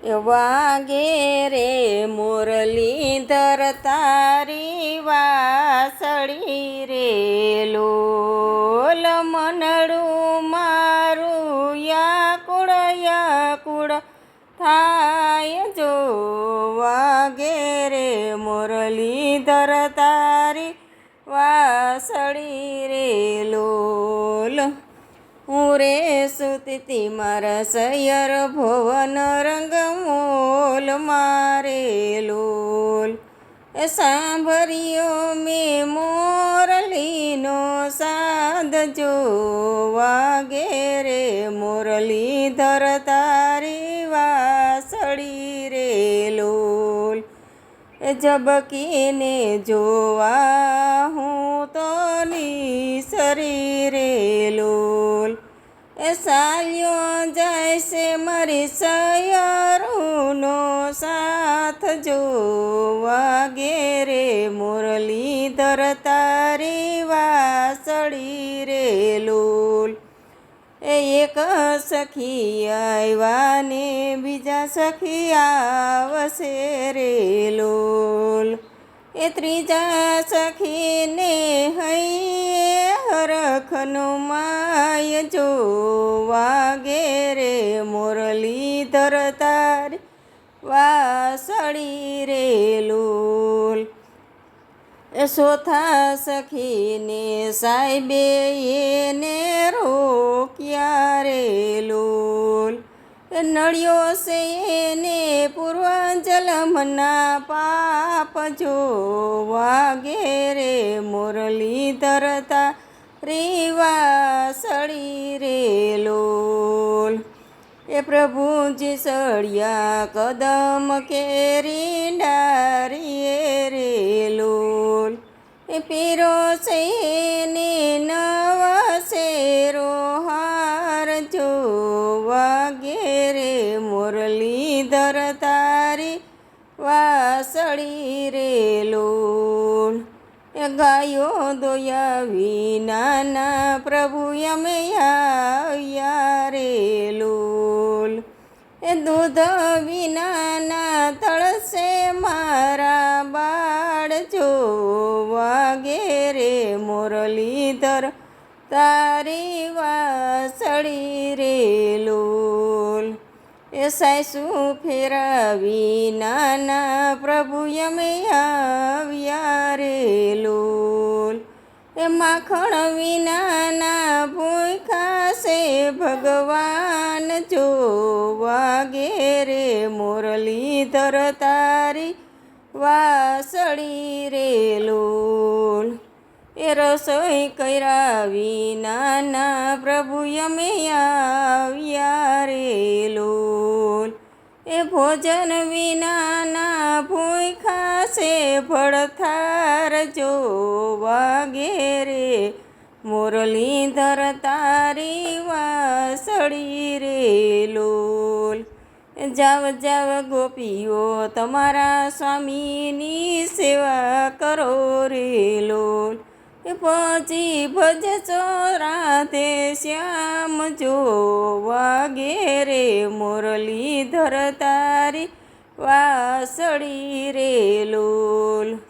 વાગે રે મુરલીધર તારી વાસળી રે લોલ મનડું મારું યાકુડ થાય જો વાગે રે મુરલીધર તારી વાસળી રે લોલ હું રે સુતી મારા સૈયર ભુવન રંગ મોલ મારે લોલ સાંભળ્યો મેં મોરલીનો સાદ જો વાગે રે મુરલીધર તારી વાસળી રે લોલ ઝબકીને જોવા હું તો નિસરી રે લોલ સાલ્યો જાય છે મારી સૈયરનો સાથ જો વાગે રે મુરલીધર તારી વાસળી રે લોલ એક સખી આવ્યા ને બીજા સખી આવશે રે લોલ ત્રીજા સખીને હૈયે હરખનું માય જો વાગે રે મુરલીધર તારી વાસળી રે લોલ ચોથા સખીને સાહેબે એને રોક્યા રે લોલ નળ્યો છે એને પૂર્વજન્મના પાપ જો વાગે રે મુરલીધર તારી વાસળી રે લોલ પ્રભુજી સળિયા કદમ કેરી ડારીએ રે લોલ પીરો છે ને નવા શેરો હાર જો વાગે રે મુરલીધર તારી વાસળી રે લોલ ગાયો દોયા વિનાના પ્રભુ અમે આવ્યા રે લોલ દૂધ વિનાના તળસે મારા બાળ જો વાગે રે મુરલીધર તારી વાસળી રે લોલ સાસુ ફેરાવી નાના પ્રભુ અમે આવ્યા રે લોલ માખણ વિનાના ભૂખ્યા છે ભગવાન જો વાગે રે મુરલીધર તારી વાસળી રે લોલ રસોઈ કર્યા વિનાના પ્રભુ અમે આવ્યા રે લોલ ભોજન વિનાના ભૂખ્યા છે ભડથાર જો વાગે રે મુરલીધર તારી વાસળી રે લોલ જાવ જાવ ગોપીઓ તમારા સ્વામીની સેવા કરો રે લોલ પછી ભજશો રાધે શ્યામ જો વાગે રે મુરલીધર તારી વાસળી રે લોલ।